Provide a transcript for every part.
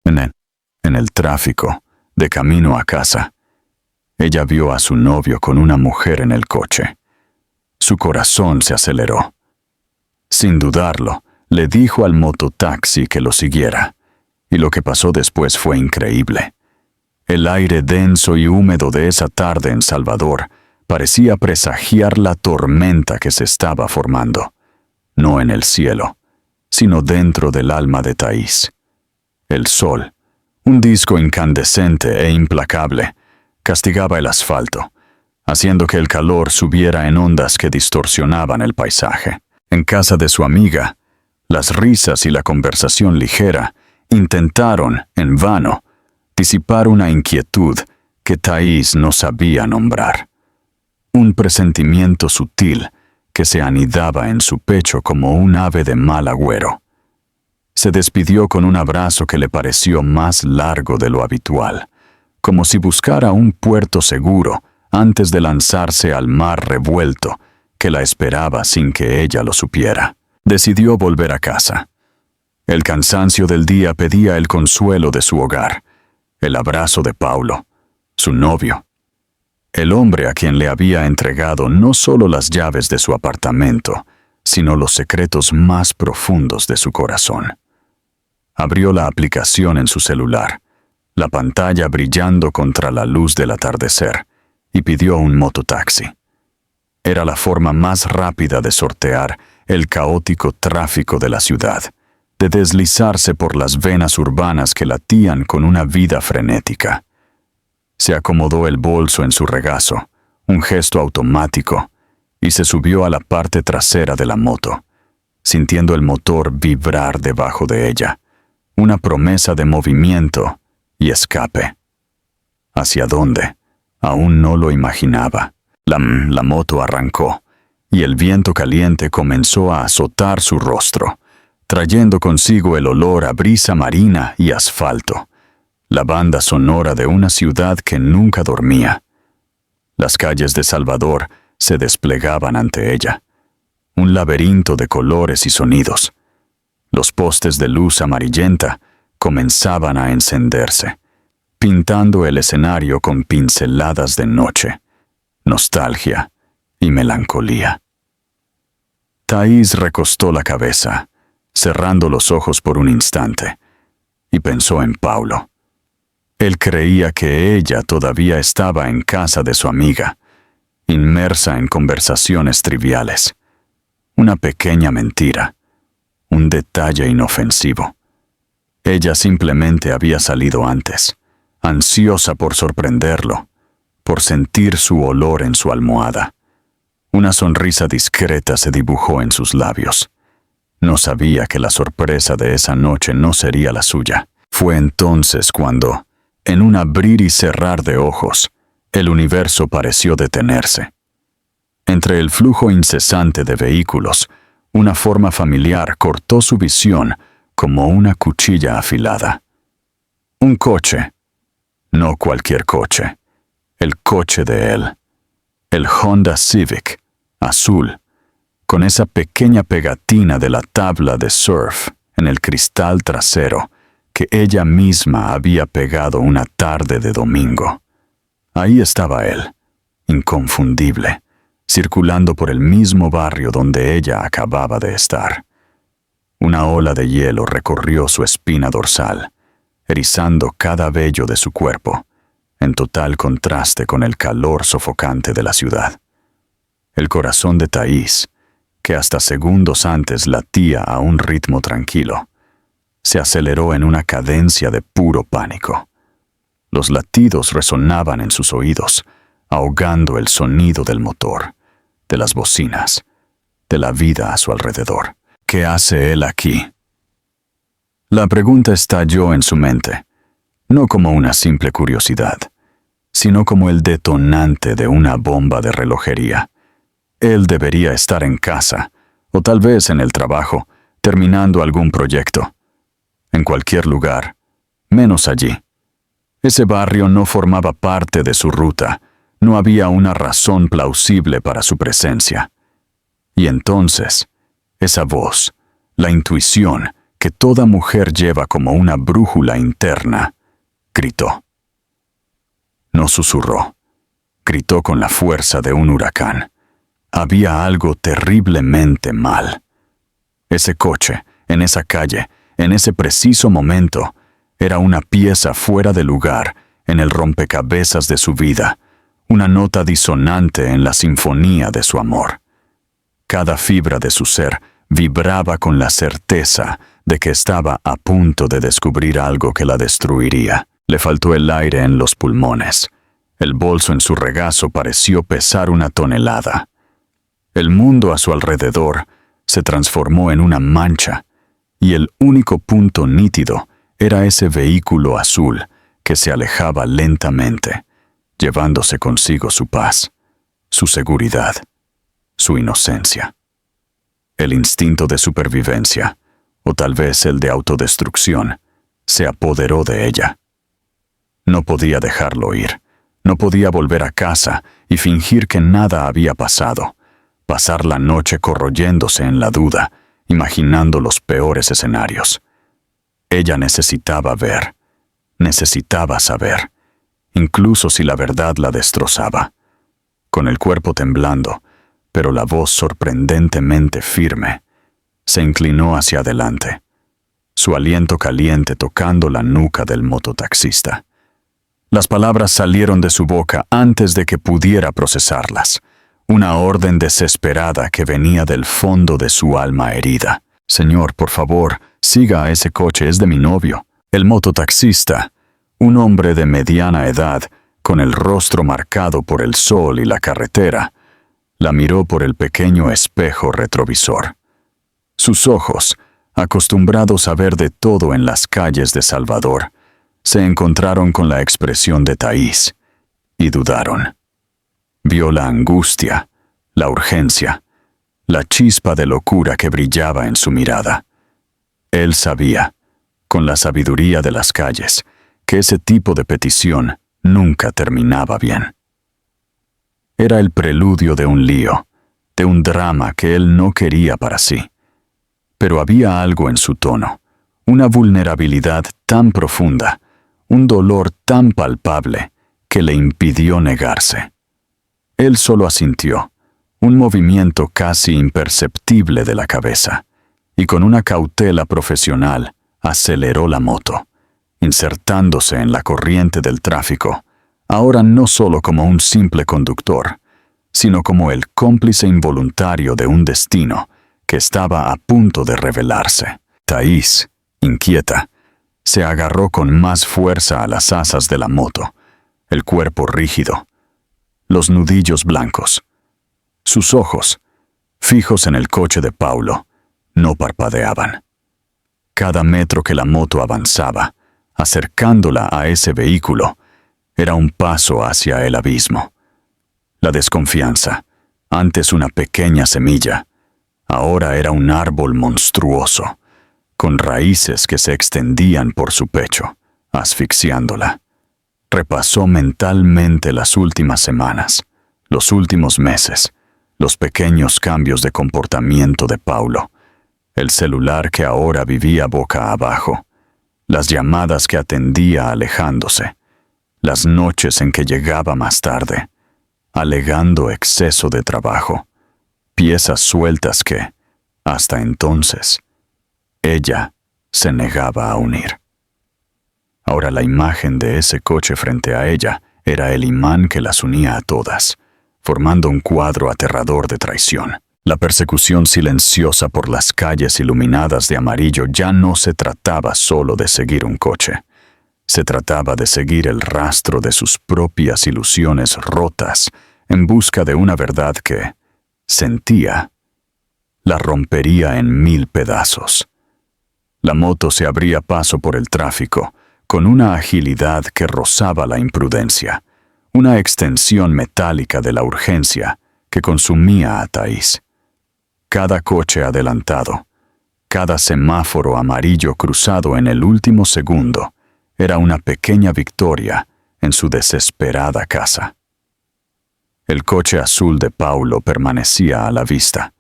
En el tráfico, de camino a casa, ella vio a su novio con una mujer en el coche. Su corazón se aceleró. Sin dudarlo, le dijo al mototaxi que lo siguiera, y lo que pasó después fue increíble. El aire denso y húmedo de esa tarde en Salvador parecía presagiar la tormenta que se estaba formando, no en el cielo, sino dentro del alma de Thais. El sol, un disco incandescente e implacable, castigaba el asfalto, haciendo que el calor subiera en ondas que distorsionaban el paisaje. En casa de su amiga, las risas y la conversación ligera intentaron, en vano, disipar una inquietud que Thais no sabía nombrar. Un presentimiento sutil que se anidaba en su pecho como un ave de mal agüero. Se despidió con un abrazo que le pareció más largo de lo habitual, como si buscara un puerto seguro antes de lanzarse al mar revuelto que la esperaba sin que ella lo supiera. Decidió volver a casa. El cansancio del día pedía el consuelo de su hogar, el abrazo de Paulo, su novio, el hombre a quien le había entregado no solo las llaves de su apartamento, sino los secretos más profundos de su corazón. Abrió la aplicación en su celular, la pantalla brillando contra la luz del atardecer, y pidió un mototaxi. Era la forma más rápida de sortear el caótico tráfico de la ciudad, de deslizarse por las venas urbanas que latían con una vida frenética. Se acomodó el bolso en su regazo, un gesto automático, y se subió a la parte trasera de la moto, sintiendo el motor vibrar debajo de ella, una promesa de movimiento y escape. ¿Hacia dónde? Aún no lo imaginaba. La moto arrancó, y el viento caliente comenzó a azotar su rostro, trayendo consigo el olor a brisa marina y asfalto, la banda sonora de una ciudad que nunca dormía. Las calles de Salvador se desplegaban ante ella, un laberinto de colores y sonidos. Los postes de luz amarillenta comenzaban a encenderse, pintando el escenario con pinceladas de noche, nostalgia y melancolía. Thais recostó la cabeza, cerrando los ojos por un instante, y pensó en Paulo. Él creía que ella todavía estaba en casa de su amiga, inmersa en conversaciones triviales. Una pequeña mentira, un detalle inofensivo. Ella simplemente había salido antes, ansiosa por sorprenderlo, por sentir su olor en su almohada. Una sonrisa discreta se dibujó en sus labios. No sabía que la sorpresa de esa noche no sería la suya. Fue entonces cuando, en un abrir y cerrar de ojos, el universo pareció detenerse. Entre el flujo incesante de vehículos, una forma familiar cortó su visión como una cuchilla afilada. Un coche. No cualquier coche. El coche de él. El Honda Civic, azul, con esa pequeña pegatina de la tabla de surf en el cristal trasero que ella misma había pegado una tarde de domingo. Ahí estaba él, inconfundible, circulando por el mismo barrio donde ella acababa de estar. Una ola de hielo recorrió su espina dorsal, erizando cada vello de su cuerpo, en total contraste con el calor sofocante de la ciudad. El corazón de Thais, que hasta segundos antes latía a un ritmo tranquilo, se aceleró en una cadencia de puro pánico. Los latidos resonaban en sus oídos, ahogando el sonido del motor, de las bocinas, de la vida a su alrededor. ¿Qué hace él aquí? La pregunta estalló en su mente, no como una simple curiosidad, sino como el detonante de una bomba de relojería. Él debería estar en casa, o tal vez en el trabajo, terminando algún proyecto. En cualquier lugar, menos allí. Ese barrio no formaba parte de su ruta, no había una razón plausible para su presencia. Y entonces, esa voz, la intuición que toda mujer lleva como una brújula interna, gritó. No susurró, gritó con la fuerza de un huracán. Había algo terriblemente mal. Ese coche, en esa calle, en ese preciso momento, era una pieza fuera de lugar en el rompecabezas de su vida, una nota disonante en la sinfonía de su amor. Cada fibra de su ser vibraba con la certeza de que estaba a punto de descubrir algo que la destruiría. Le faltó el aire en los pulmones. El bolso en su regazo pareció pesar 1 tonelada. El mundo a su alrededor se transformó en una mancha, y el único punto nítido era ese vehículo azul que se alejaba lentamente, llevándose consigo su paz, su seguridad, su inocencia. El instinto de supervivencia, o tal vez el de autodestrucción, se apoderó de ella. No podía dejarlo ir, no podía volver a casa y fingir que nada había pasado, pasar la noche corroyéndose en la duda, imaginando los peores escenarios. Ella necesitaba ver, necesitaba saber, incluso si la verdad la destrozaba. Con el cuerpo temblando, pero la voz sorprendentemente firme, se inclinó hacia adelante, su aliento caliente tocando la nuca del mototaxista. Las palabras salieron de su boca antes de que pudiera procesarlas, una orden desesperada que venía del fondo de su alma herida. Señor, por favor, siga a ese coche, es de mi novio. El mototaxista, un hombre de mediana edad, con el rostro marcado por el sol y la carretera, la miró por el pequeño espejo retrovisor. Sus ojos, acostumbrados a ver de todo en las calles de Salvador, se encontraron con la expresión de Thais y dudaron. Vio la angustia, la urgencia, la chispa de locura que brillaba en su mirada. Él sabía, con la sabiduría de las calles, que ese tipo de petición nunca terminaba bien. Era el preludio de un lío, de un drama que él no quería para sí. Pero había algo en su tono, una vulnerabilidad tan profunda, un dolor tan palpable, que le impidió negarse. Él solo asintió, un movimiento casi imperceptible de la cabeza, y con una cautela profesional aceleró la moto, insertándose en la corriente del tráfico, ahora no solo como un simple conductor, sino como el cómplice involuntario de un destino que estaba a punto de revelarse. Thais, inquieta, se agarró con más fuerza a las asas de la moto, el cuerpo rígido, los nudillos blancos. Sus ojos, fijos en el coche de Paulo, no parpadeaban. Cada metro que la moto avanzaba, acercándola a ese vehículo, era un paso hacia el abismo. La desconfianza, antes una pequeña semilla, ahora era un árbol monstruoso, con raíces que se extendían por su pecho, asfixiándola. Repasó mentalmente las últimas semanas, los últimos meses, los pequeños cambios de comportamiento de Paulo, el celular que ahora vivía boca abajo, las llamadas que atendía alejándose, las noches en que llegaba más tarde, alegando exceso de trabajo, piezas sueltas que, hasta entonces, ella se negaba a unir. Ahora la imagen de ese coche frente a ella era el imán que las unía a todas, formando un cuadro aterrador de traición. La persecución silenciosa por las calles iluminadas de amarillo ya no se trataba solo de seguir un coche. Se trataba de seguir el rastro de sus propias ilusiones rotas en busca de una verdad que, sentía, la rompería en 1000 pedazos. La moto se abría paso por el tráfico, con una agilidad que rozaba la imprudencia, una extensión metálica de la urgencia que consumía a Thais. Cada coche adelantado, cada semáforo amarillo cruzado en el último segundo, era una pequeña victoria en su desesperada casa. El coche azul de Paulo permanecía a la vista,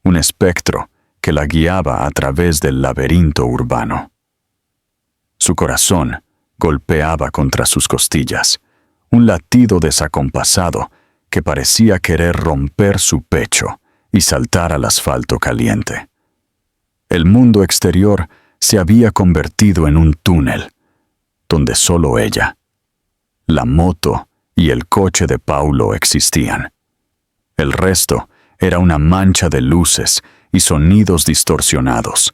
un espectro que la guiaba a través del laberinto urbano. Su corazón golpeaba contra sus costillas, un latido desacompasado que parecía querer romper su pecho y saltar al asfalto caliente. El mundo exterior se había convertido en un túnel, donde solo ella, la moto y el coche de Paulo existían. El resto era una mancha de luces y sonidos distorsionados,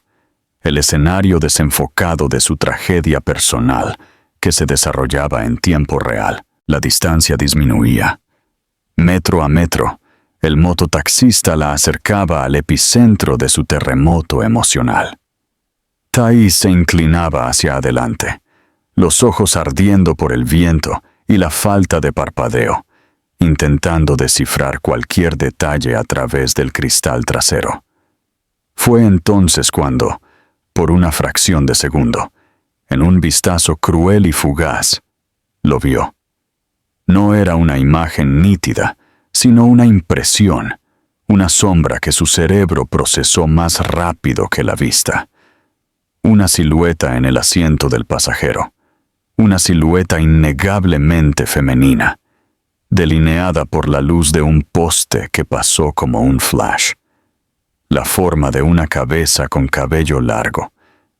el escenario desenfocado de su tragedia personal que se desarrollaba en tiempo real. La distancia disminuía. Metro a metro, el mototaxista la acercaba al epicentro de su terremoto emocional. Thais se inclinaba hacia adelante, los ojos ardiendo por el viento y la falta de parpadeo, intentando descifrar cualquier detalle a través del cristal trasero. Fue entonces cuando, por una fracción de segundo, en un vistazo cruel y fugaz, lo vio. No era una imagen nítida, sino una impresión, una sombra que su cerebro procesó más rápido que la vista. Una silueta en el asiento del pasajero, una silueta innegablemente femenina, delineada por la luz de un poste que pasó como un flash. La forma de una cabeza con cabello largo,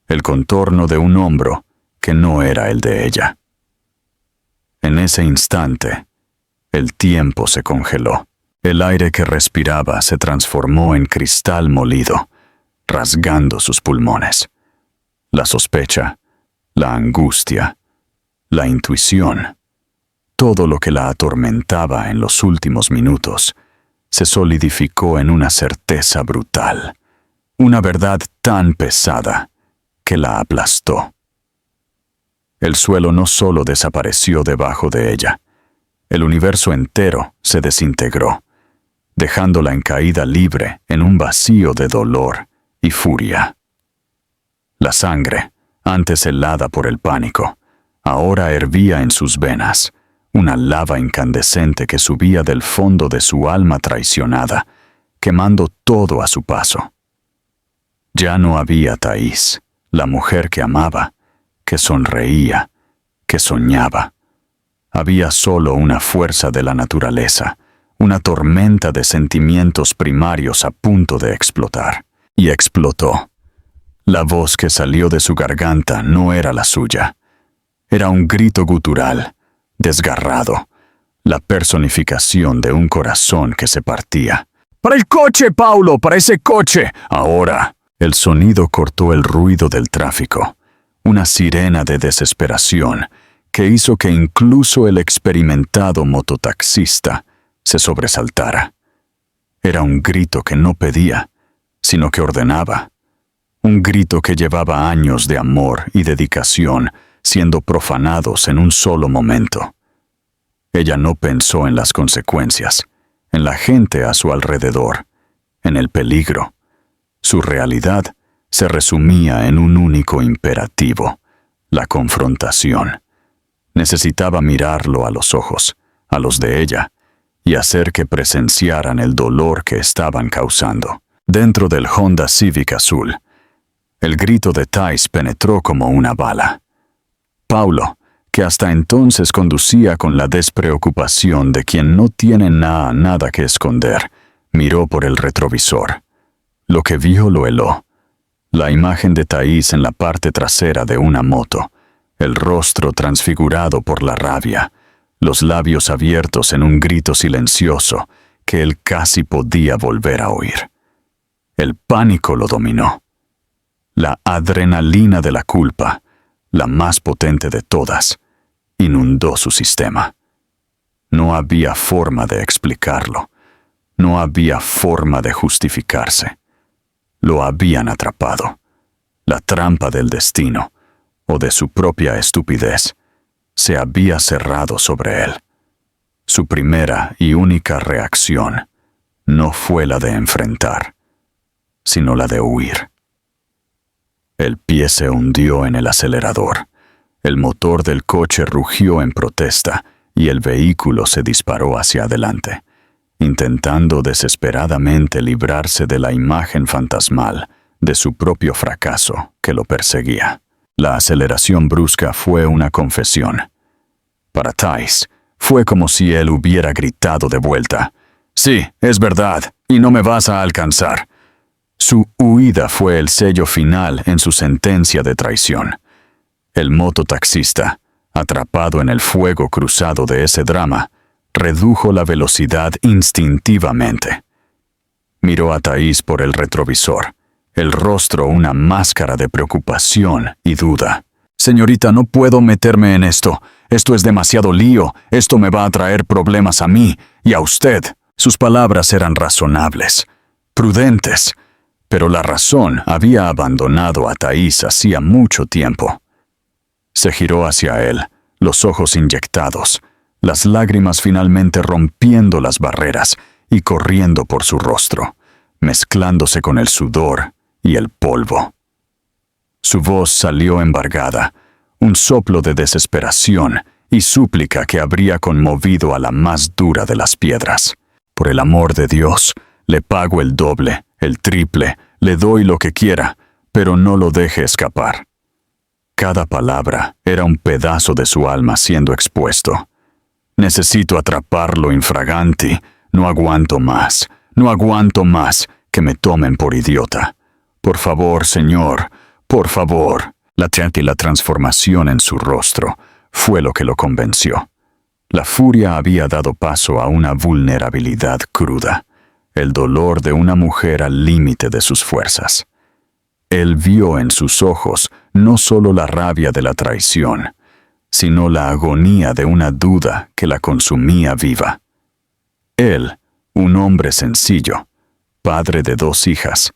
el contorno de un hombro que no era el de ella. En ese instante, el tiempo se congeló. El aire que respiraba se transformó en cristal molido, rasgando sus pulmones. La sospecha, la angustia, la intuición, todo lo que la atormentaba en los últimos minutos, se solidificó en una certeza brutal, una verdad tan pesada que la aplastó. El suelo no solo desapareció debajo de ella, el universo entero se desintegró, dejándola en caída libre en un vacío de dolor y furia. La sangre, antes helada por el pánico, ahora hervía en sus venas, una lava incandescente que subía del fondo de su alma traicionada, quemando todo a su paso. Ya no había Thais, la mujer que amaba, que sonreía, que soñaba. Había solo una fuerza de la naturaleza, una tormenta de sentimientos primarios a punto de explotar. Y explotó. La voz que salió de su garganta no era la suya. Era un grito gutural, desgarrado, la personificación de un corazón que se partía. ¡Para el coche, Paulo! ¡Para ese coche! ¡Ahora! El sonido cortó el ruido del tráfico, una sirena de desesperación que hizo que incluso el experimentado mototaxista se sobresaltara. Era un grito que no pedía, sino que ordenaba. Un grito que llevaba años de amor y dedicación siendo profanados en un solo momento. Ella no pensó en las consecuencias, en la gente a su alrededor, en el peligro. Su realidad se resumía en un único imperativo, la confrontación. Necesitaba mirarlo a los ojos, a los de ella, y hacer que presenciaran el dolor que estaban causando. Dentro del Honda Civic azul, el grito de Thais penetró como una bala. Paulo, que hasta entonces conducía con la despreocupación de quien no tiene nada que esconder, miró por el retrovisor. Lo que vio lo heló. La imagen de Thais en la parte trasera de una moto, el rostro transfigurado por la rabia, los labios abiertos en un grito silencioso que él casi podía volver a oír. El pánico lo dominó. La adrenalina de la culpa, la más potente de todas, inundó su sistema. No había forma de explicarlo. No había forma de justificarse. Lo habían atrapado. La trampa del destino, o de su propia estupidez, se había cerrado sobre él. Su primera y única reacción no fue la de enfrentar, sino la de huir. El pie se hundió en el acelerador. El motor del coche rugió en protesta y el vehículo se disparó hacia adelante, intentando desesperadamente librarse de la imagen fantasmal de su propio fracaso que lo perseguía. La aceleración brusca fue una confesión. Para Thais, fue como si él hubiera gritado de vuelta: «Sí, es verdad, y no me vas a alcanzar». Su huida fue el sello final en su sentencia de traición. El mototaxista, atrapado en el fuego cruzado de ese drama, redujo la velocidad instintivamente. Miró a Thais por el retrovisor, el rostro una máscara de preocupación y duda. «Señorita, no puedo meterme en esto. Esto es demasiado lío. Esto me va a traer problemas a mí y a usted». Sus palabras eran razonables, prudentes, pero la razón había abandonado a Thais hacía mucho tiempo. Se giró hacia él, los ojos inyectados, las lágrimas finalmente rompiendo las barreras y corriendo por su rostro, mezclándose con el sudor y el polvo. Su voz salió embargada, un soplo de desesperación y súplica que habría conmovido a la más dura de las piedras. «Por el amor de Dios, le pago el doble, el triple, le doy lo que quiera, pero no lo deje escapar». Cada palabra era un pedazo de su alma siendo expuesto. «Necesito atraparlo infraganti. No aguanto más que me tomen por idiota. Por favor, señor, por favor». La transformación en su rostro fue lo que lo convenció. La furia había dado paso a una vulnerabilidad cruda, el dolor de una mujer al límite de sus fuerzas. Él vio en sus ojos no solo la rabia de la traición, sino la agonía de una duda que la consumía viva. Él, un hombre sencillo, padre de 2 hijas,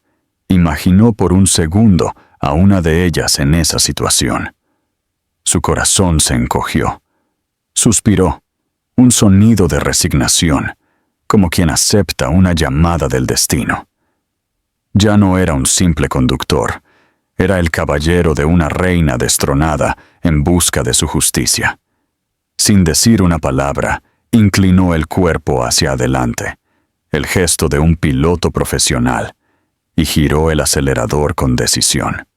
imaginó por un segundo a una de ellas en esa situación. Su corazón se encogió. Suspiró, un sonido de resignación, como quien acepta una llamada del destino. Ya no era un simple conductor, era el caballero de una reina destronada en busca de su justicia. Sin decir una palabra, inclinó el cuerpo hacia adelante, el gesto de un piloto profesional, y giró el acelerador con decisión.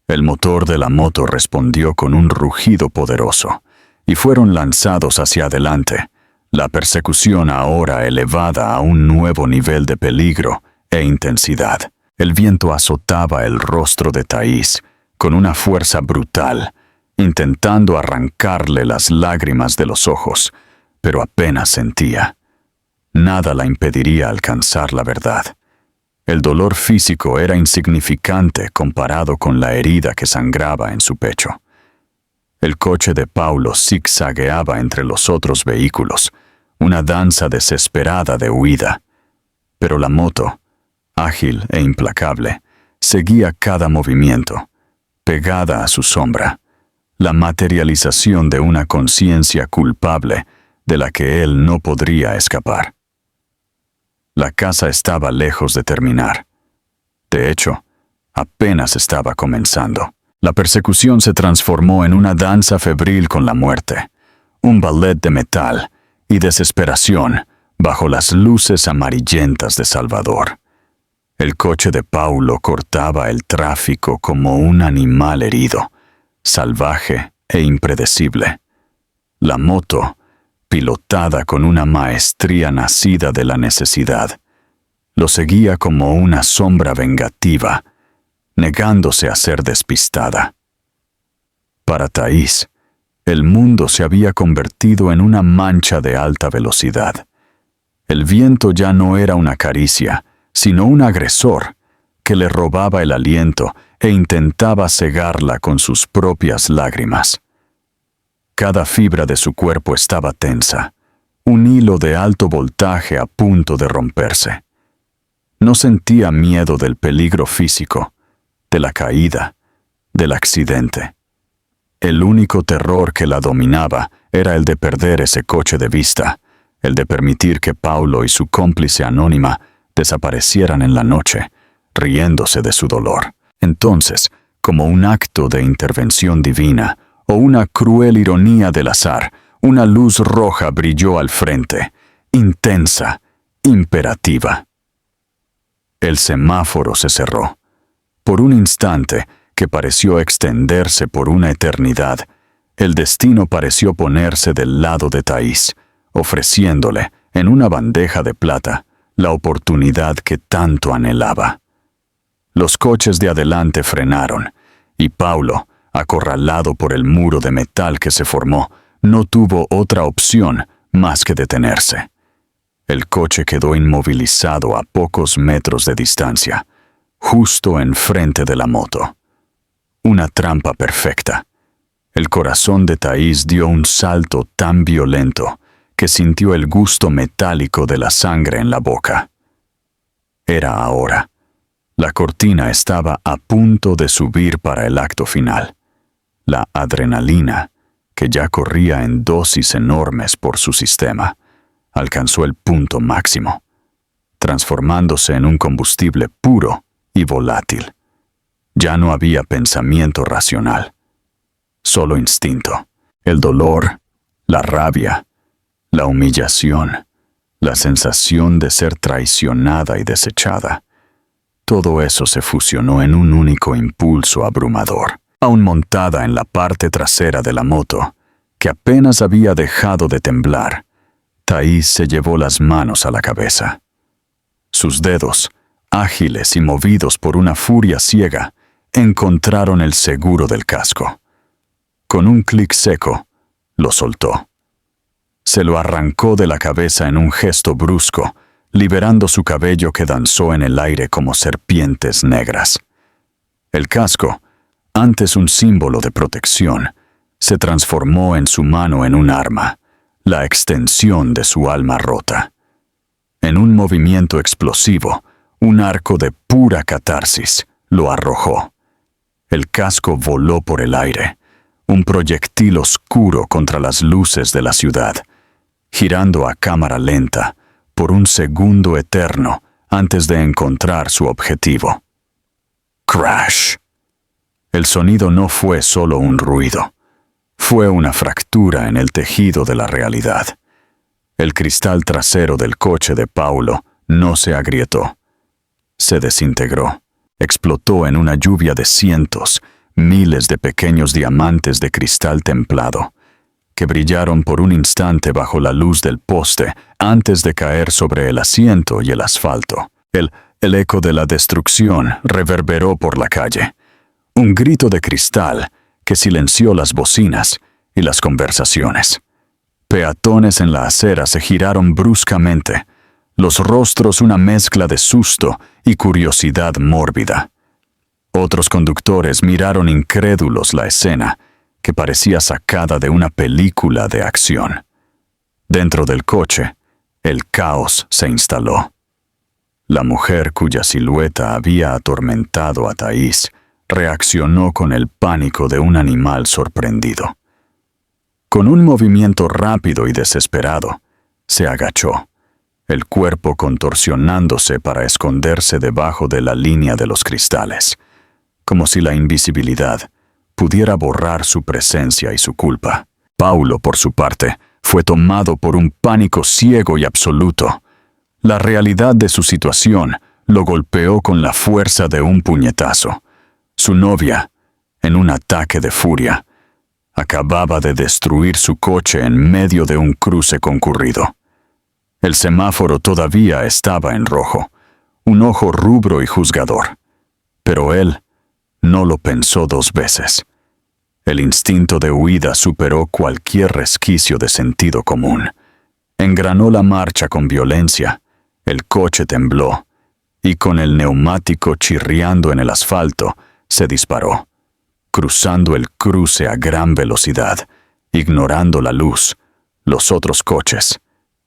El motor de la moto respondió con un rugido poderoso, y fueron lanzados hacia adelante, la persecución ahora elevada a un nuevo nivel de peligro e intensidad. El viento azotaba el rostro de Thais con una fuerza brutal, intentando arrancarle las lágrimas de los ojos, pero apenas sentía. Nada la impediría alcanzar la verdad. El dolor físico era insignificante comparado con la herida que sangraba en su pecho. El coche de Paulo zigzagueaba entre los otros vehículos, una danza desesperada de huida. Pero la moto, ágil e implacable, seguía cada movimiento, pegada a su sombra, la materialización de una conciencia culpable de la que él no podría escapar. La caza estaba lejos de terminar. De hecho, apenas estaba comenzando. La persecución se transformó en una danza febril con la muerte, un ballet de metal y desesperación bajo las luces amarillentas de Salvador. El coche de Paulo cortaba el tráfico como un animal herido, salvaje e impredecible. La moto, pilotada con una maestría nacida de la necesidad, lo seguía como una sombra vengativa, negándose a ser despistada. Para Thais, el mundo se había convertido en una mancha de alta velocidad. El viento ya no era una caricia, sino un agresor que le robaba el aliento e intentaba cegarla con sus propias lágrimas. Cada fibra de su cuerpo estaba tensa, un hilo de alto voltaje a punto de romperse. No sentía miedo del peligro físico, de la caída, del accidente. El único terror que la dominaba era el de perder ese coche de vista, el de permitir que Paulo y su cómplice anónima desaparecieran en la noche, riéndose de su dolor. Entonces, como un acto de intervención divina o una cruel ironía del azar, una luz roja brilló al frente, intensa, imperativa. El semáforo se cerró. Por un instante, que pareció extenderse por una eternidad, el destino pareció ponerse del lado de Thais, ofreciéndole, en una bandeja de plata, la oportunidad que tanto anhelaba. Los coches de adelante frenaron, y Paulo, acorralado por el muro de metal que se formó, no tuvo otra opción más que detenerse. El coche quedó inmovilizado a pocos metros de distancia, justo enfrente de la moto. Una trampa perfecta. El corazón de Thais dio un salto tan violento que sintió el gusto metálico de la sangre en la boca. Era ahora. La cortina estaba a punto de subir para el acto final. La adrenalina, que ya corría en dosis enormes por su sistema, alcanzó el punto máximo, transformándose en un combustible puro y volátil. Ya no había pensamiento racional, solo instinto. El dolor, la rabia, la humillación, la sensación de ser traicionada y desechada. Todo eso se fusionó en un único impulso abrumador. Aún montada en la parte trasera de la moto, que apenas había dejado de temblar, Thais se llevó las manos a la cabeza. Sus dedos, ágiles y movidos por una furia ciega, encontraron el seguro del casco. Con un clic seco, lo soltó. Se lo arrancó de la cabeza en un gesto brusco, liberando su cabello que danzó en el aire como serpientes negras. El casco, antes un símbolo de protección, se transformó en su mano en un arma, la extensión de su alma rota. En un movimiento explosivo, un arco de pura catarsis lo arrojó. El casco voló por el aire, un proyectil oscuro contra las luces de la ciudad, girando a cámara lenta por un segundo eterno antes de encontrar su objetivo. Crash. El sonido no fue solo un ruido, fue una fractura en el tejido de la realidad. El cristal trasero del coche de Paulo no se agrietó, se desintegró, explotó en una lluvia de cientos, miles de pequeños diamantes de cristal templado, que brillaron por un instante bajo la luz del poste antes de caer sobre el asiento y el asfalto. El eco de la destrucción reverberó por la calle. Un grito de cristal que silenció las bocinas y las conversaciones. Peatones en la acera se giraron bruscamente, los rostros una mezcla de susto y curiosidad mórbida. Otros conductores miraron incrédulos la escena, que parecía sacada de una película de acción. Dentro del coche, el caos se instaló. La mujer cuya silueta había atormentado a Thais reaccionó con el pánico de un animal sorprendido. Con un movimiento rápido y desesperado, se agachó, el cuerpo contorsionándose para esconderse debajo de la línea de los cristales, como si la invisibilidad pudiera borrar su presencia y su culpa. Paulo, por su parte, fue tomado por un pánico ciego y absoluto. La realidad de su situación lo golpeó con la fuerza de un puñetazo. Su novia, en un ataque de furia, acababa de destruir su coche en medio de un cruce concurrido. El semáforo todavía estaba en rojo, un ojo rubro y juzgador. Pero él no lo pensó dos veces. El instinto de huida superó cualquier resquicio de sentido común. Engranó la marcha con violencia, el coche tembló, y con el neumático chirriando en el asfalto, se disparó, cruzando el cruce a gran velocidad, ignorando la luz, los otros coches,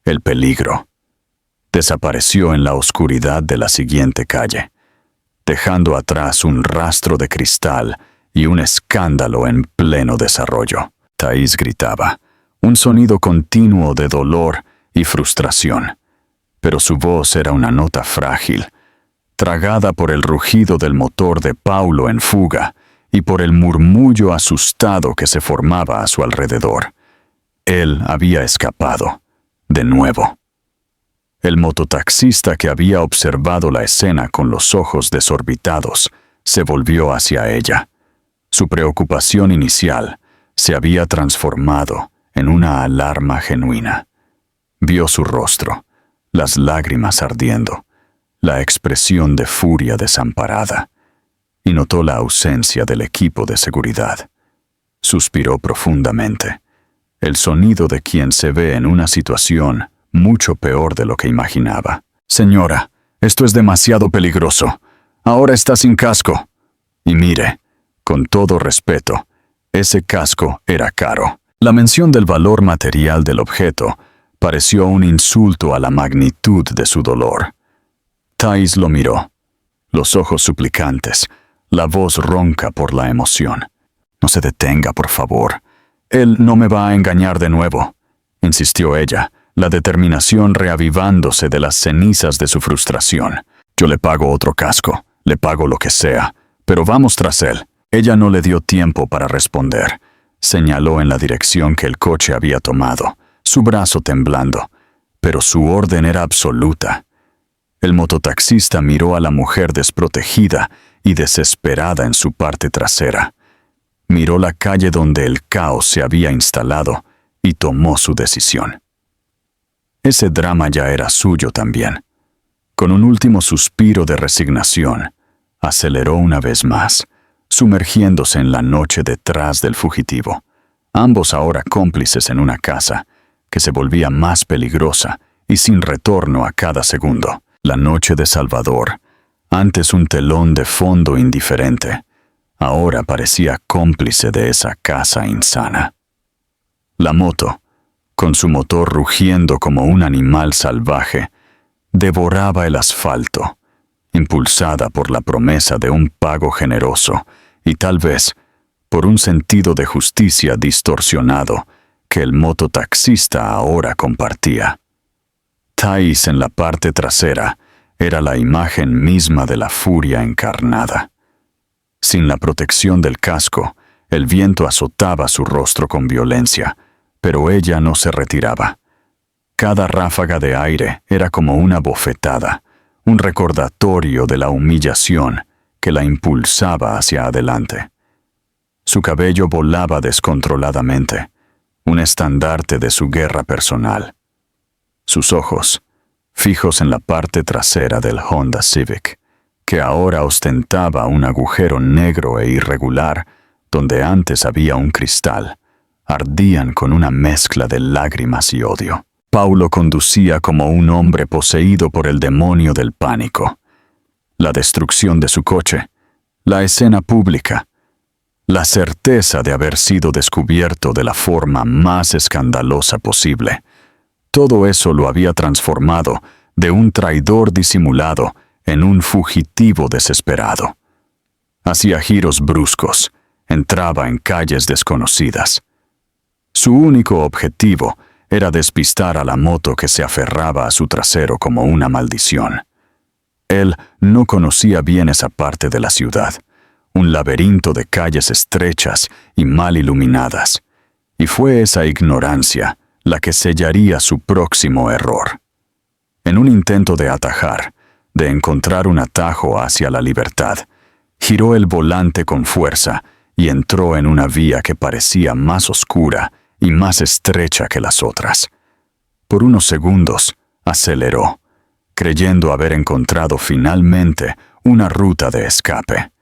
el peligro. Desapareció en la oscuridad de la siguiente calle, dejando atrás un rastro de cristal y un escándalo en pleno desarrollo. Thais gritaba, un sonido continuo de dolor y frustración, pero su voz era una nota frágil, tragada por el rugido del motor de Paulo en fuga y por el murmullo asustado que se formaba a su alrededor. Él había escapado, de nuevo. El mototaxista que había observado la escena con los ojos desorbitados se volvió hacia ella. Su preocupación inicial se había transformado en una alarma genuina. Vio su rostro, las lágrimas ardiendo, la expresión de furia desamparada, y notó la ausencia del equipo de seguridad. Suspiró profundamente, el sonido de quien se ve en una situación mucho peor de lo que imaginaba. «Señora, esto es demasiado peligroso. Ahora está sin casco». Y mire, con todo respeto, ese casco era caro. La mención del valor material del objeto pareció un insulto a la magnitud de su dolor. Thais lo miró, los ojos suplicantes, la voz ronca por la emoción. «No se detenga, por favor. Él no me va a engañar de nuevo», insistió ella, la determinación reavivándose de las cenizas de su frustración. «Yo le pago otro casco, le pago lo que sea, pero vamos tras él». Ella no le dio tiempo para responder. Señaló en la dirección que el coche había tomado, su brazo temblando, pero su orden era absoluta. El mototaxista miró a la mujer desprotegida y desesperada en su parte trasera. Miró la calle donde el caos se había instalado y tomó su decisión. Ese drama ya era suyo también. Con un último suspiro de resignación, aceleró una vez más, sumergiéndose en la noche detrás del fugitivo, ambos ahora cómplices en una casa que se volvía más peligrosa y sin retorno a cada segundo. La noche de Salvador, antes un telón de fondo indiferente, ahora parecía cómplice de esa casa insana. La moto, con su motor rugiendo como un animal salvaje, devoraba el asfalto, impulsada por la promesa de un pago generoso y tal vez por un sentido de justicia distorsionado que el mototaxista ahora compartía. Thais en la parte trasera era la imagen misma de la furia encarnada. Sin la protección del casco, el viento azotaba su rostro con violencia, pero ella no se retiraba. Cada ráfaga de aire era como una bofetada, un recordatorio de la humillación que la impulsaba hacia adelante. Su cabello volaba descontroladamente, un estandarte de su guerra personal. Sus ojos, fijos en la parte trasera del Honda Civic, que ahora ostentaba un agujero negro e irregular donde antes había un cristal, ardían con una mezcla de lágrimas y odio. Paulo conducía como un hombre poseído por el demonio del pánico. La destrucción de su coche, la escena pública, la certeza de haber sido descubierto de la forma más escandalosa posible. Todo eso lo había transformado de un traidor disimulado en un fugitivo desesperado. Hacía giros bruscos, entraba en calles desconocidas. Su único objetivo era despistar a la moto que se aferraba a su trasero como una maldición. Él no conocía bien esa parte de la ciudad, un laberinto de calles estrechas y mal iluminadas, y fue esa ignorancia la que sellaría su próximo error. En un intento de atajar, de encontrar un atajo hacia la libertad, giró el volante con fuerza y entró en una vía que parecía más oscura y más estrecha que las otras. Por unos segundos, aceleró, creyendo haber encontrado finalmente una ruta de escape.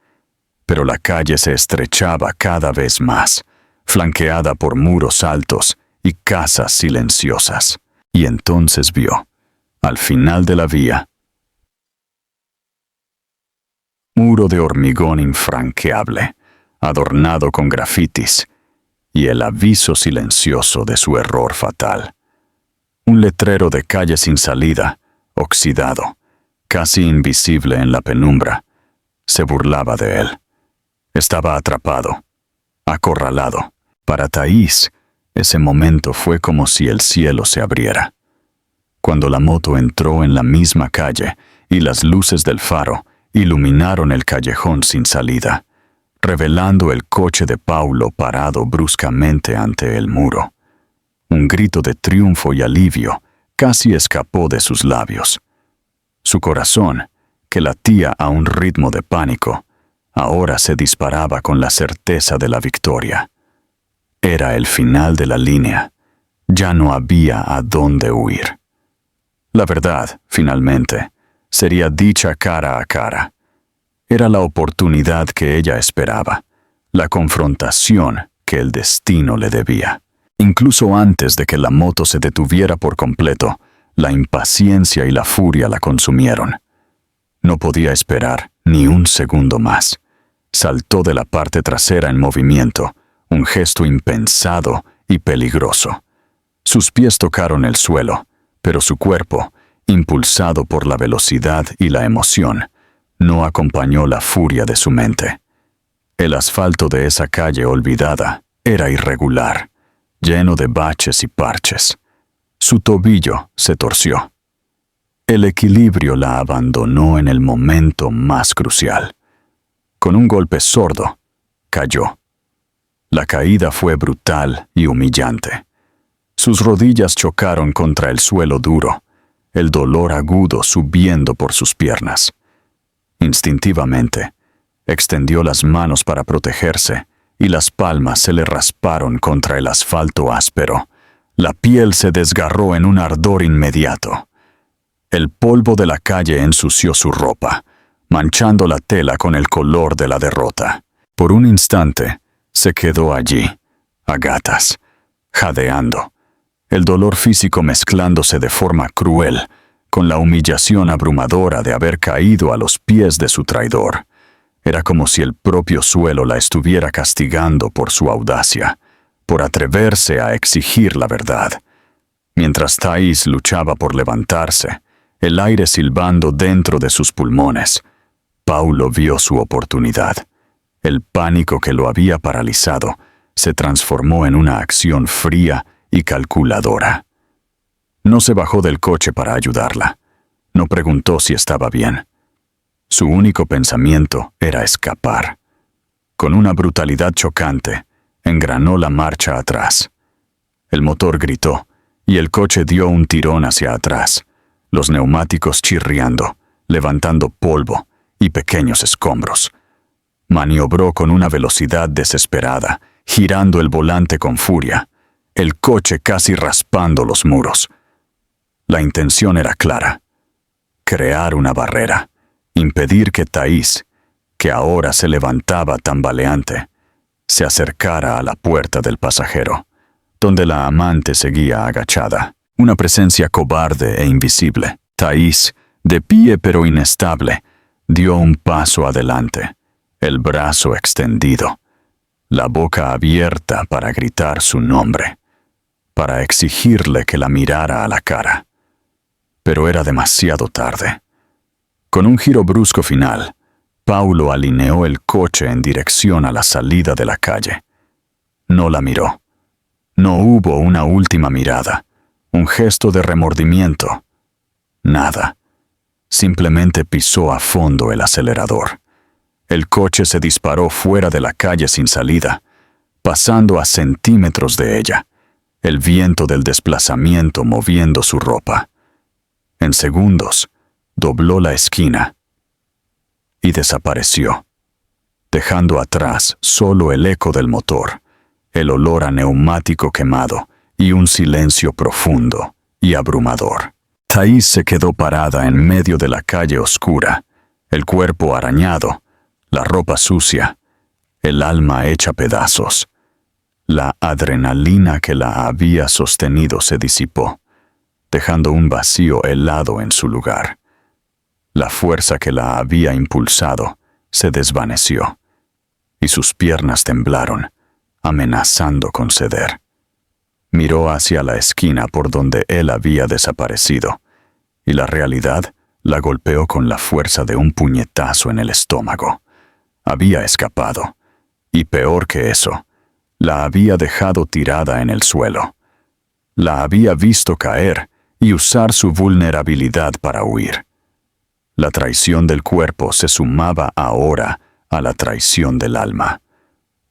Pero la calle se estrechaba cada vez más, flanqueada por muros altos y casas silenciosas. Y entonces vio, al final de la vía, muro de hormigón infranqueable, adornado con grafitis, y el aviso silencioso de su error fatal. Un letrero de calle sin salida, oxidado, casi invisible en la penumbra, se burlaba de él. Estaba atrapado, acorralado. Para Thais, ese momento fue como si el cielo se abriera. Cuando la moto entró en la misma calle y las luces del faro iluminaron el callejón sin salida, revelando el coche de Paulo parado bruscamente ante el muro. Un grito de triunfo y alivio casi escapó de sus labios. Su corazón, que latía a un ritmo de pánico, ahora se disparaba con la certeza de la victoria. Era el final de la línea. Ya no había a dónde huir. La verdad, finalmente, sería dicha cara a cara. Era la oportunidad que ella esperaba, la confrontación que el destino le debía. Incluso antes de que la moto se detuviera por completo, la impaciencia y la furia la consumieron. No podía esperar ni un segundo más. Saltó de la parte trasera en movimiento, un gesto impensado y peligroso. Sus pies tocaron el suelo, pero su cuerpo, impulsado por la velocidad y la emoción, no acompañó la furia de su mente. El asfalto de esa calle olvidada era irregular, lleno de baches y parches. Su tobillo se torció. El equilibrio la abandonó en el momento más crucial. Con un golpe sordo, cayó. La caída fue brutal y humillante. Sus rodillas chocaron contra el suelo duro, el dolor agudo subiendo por sus piernas. Instintivamente, extendió las manos para protegerse y las palmas se le rasparon contra el asfalto áspero. La piel se desgarró en un ardor inmediato. El polvo de la calle ensució su ropa, manchando la tela con el color de la derrota. Por un instante, se quedó allí, a gatas, jadeando, el dolor físico mezclándose de forma cruel con la humillación abrumadora de haber caído a los pies de su traidor. Era como si el propio suelo la estuviera castigando por su audacia, por atreverse a exigir la verdad. Mientras Thais luchaba por levantarse, el aire silbando dentro de sus pulmones, Paulo vio su oportunidad. El pánico que lo había paralizado se transformó en una acción fría y calculadora. No se bajó del coche para ayudarla. No preguntó si estaba bien. Su único pensamiento era escapar. Con una brutalidad chocante, engranó la marcha atrás. El motor gritó y el coche dio un tirón hacia atrás, los neumáticos chirriando, levantando polvo y pequeños escombros. Maniobró con una velocidad desesperada, girando el volante con furia, el coche casi raspando los muros. La intención era clara: crear una barrera, impedir que Thais, que ahora se levantaba tambaleante, se acercara a la puerta del pasajero, donde la amante seguía agachada, una presencia cobarde e invisible. Thais, de pie pero inestable, dio un paso adelante, el brazo extendido, la boca abierta para gritar su nombre, para exigirle que la mirara a la cara. Pero era demasiado tarde. Con un giro brusco final, Paulo alineó el coche en dirección a la salida de la calle. No la miró. No hubo una última mirada, un gesto de remordimiento. Nada. Simplemente pisó a fondo el acelerador. El coche se disparó fuera de la calle sin salida, pasando a centímetros de ella, el viento del desplazamiento moviendo su ropa. En segundos, dobló la esquina y desapareció, dejando atrás solo el eco del motor, el olor a neumático quemado y un silencio profundo y abrumador. Thais se quedó parada en medio de la calle oscura, el cuerpo arañado, la ropa sucia, el alma hecha pedazos. La adrenalina que la había sostenido se disipó, dejando un vacío helado en su lugar. La fuerza que la había impulsado se desvaneció, y sus piernas temblaron, amenazando con ceder. Miró hacia la esquina por donde él había desaparecido, y la realidad la golpeó con la fuerza de un puñetazo en el estómago. Había escapado, y peor que eso, la había dejado tirada en el suelo. La había visto caer y usar su vulnerabilidad para huir. La traición del cuerpo se sumaba ahora a la traición del alma,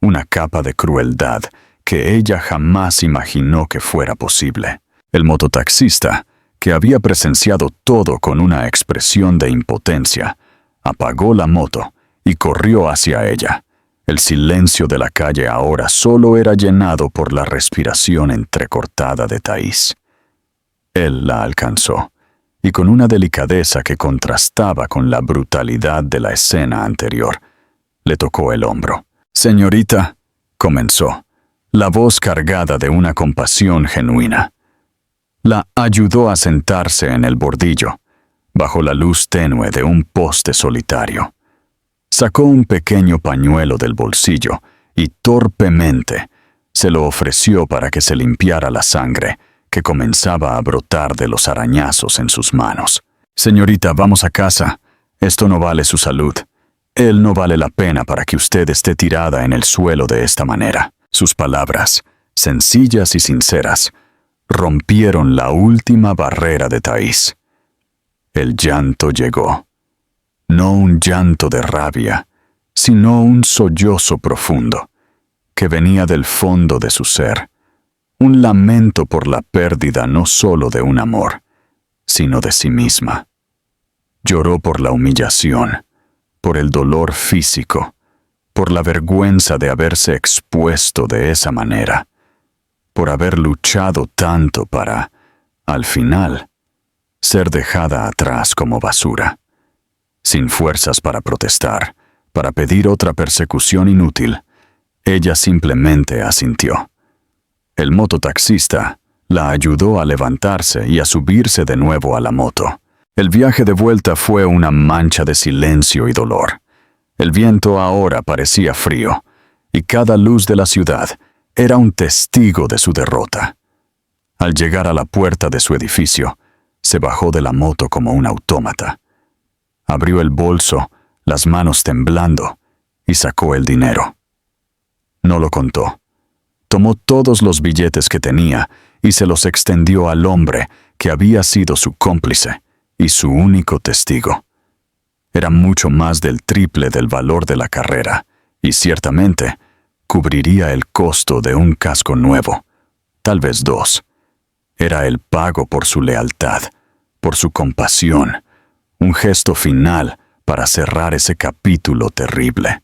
una capa de crueldad que ella jamás imaginó que fuera posible. El mototaxista, que había presenciado todo con una expresión de impotencia, apagó la moto y corrió hacia ella. El silencio de la calle ahora solo era llenado por la respiración entrecortada de Thais. Él la alcanzó, y con una delicadeza que contrastaba con la brutalidad de la escena anterior, le tocó el hombro. «Señorita», comenzó, la voz cargada de una compasión genuina. La ayudó a sentarse en el bordillo, bajo la luz tenue de un poste solitario. Sacó un pequeño pañuelo del bolsillo y torpemente se lo ofreció para que se limpiara la sangre que comenzaba a brotar de los arañazos en sus manos. «Señorita, vamos a casa. Esto no vale su salud. Él no vale la pena para que usted esté tirada en el suelo de esta manera». Sus palabras, sencillas y sinceras, rompieron la última barrera de Thais. El llanto llegó. No un llanto de rabia, sino un sollozo profundo, que venía del fondo de su ser, un lamento por la pérdida no solo de un amor, sino de sí misma. Lloró por la humillación, por el dolor físico, por la vergüenza de haberse expuesto de esa manera, por haber luchado tanto para, al final, ser dejada atrás como basura. Sin fuerzas para protestar, para pedir otra persecución inútil, ella simplemente asintió. El mototaxista la ayudó a levantarse y a subirse de nuevo a la moto. El viaje de vuelta fue una mancha de silencio y dolor. El viento ahora parecía frío, y cada luz de la ciudad era un testigo de su derrota. Al llegar a la puerta de su edificio, se bajó de la moto como un autómata. Abrió el bolso, las manos temblando, y sacó el dinero. No lo contó. Tomó todos los billetes que tenía y se los extendió al hombre que había sido su cómplice y su único testigo. Era mucho más del triple del valor de la carrera, y ciertamente cubriría el costo de un casco nuevo, tal vez dos. Era el pago por su lealtad, por su compasión, un gesto final para cerrar ese capítulo terrible.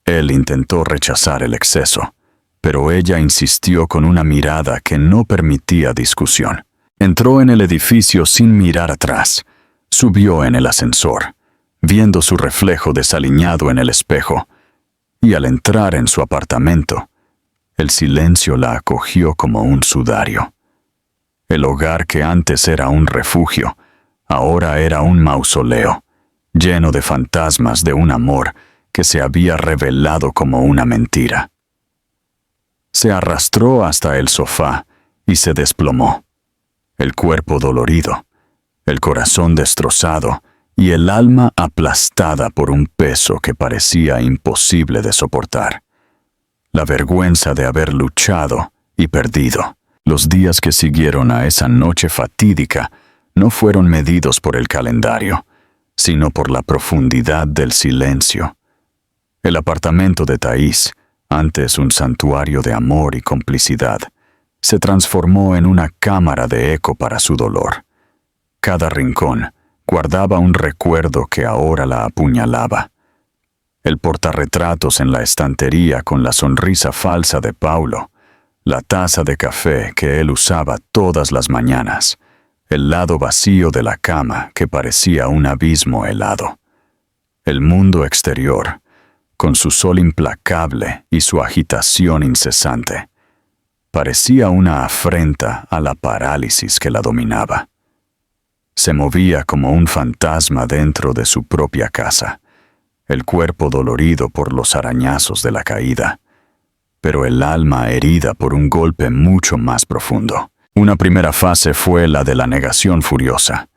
Él intentó rechazar el exceso, pero ella insistió con una mirada que no permitía discusión. Entró en el edificio sin mirar atrás. Subió en el ascensor, viendo su reflejo desaliñado en el espejo, y al entrar en su apartamento, el silencio la acogió como un sudario. El hogar que antes era un refugio, ahora era un mausoleo, lleno de fantasmas de un amor que se había revelado como una mentira. Se arrastró hasta el sofá y se desplomó. El cuerpo dolorido, el corazón destrozado y el alma aplastada por un peso que parecía imposible de soportar. La vergüenza de haber luchado y perdido. Los días que siguieron a esa noche fatídica no fueron medidos por el calendario, sino por la profundidad del silencio. El apartamento de Thais, antes un santuario de amor y complicidad, se transformó en una cámara de eco para su dolor. Cada rincón guardaba un recuerdo que ahora la apuñalaba. El portarretratos en la estantería con la sonrisa falsa de Paulo, la taza de café que él usaba todas las mañanas, el lado vacío de la cama que parecía un abismo helado. El mundo exterior, con su sol implacable y su agitación incesante, parecía una afrenta a la parálisis que la dominaba. Se movía como un fantasma dentro de su propia casa, el cuerpo dolorido por los arañazos de la caída, pero el alma herida por un golpe mucho más profundo. Una primera fase fue la de la negación furiosa.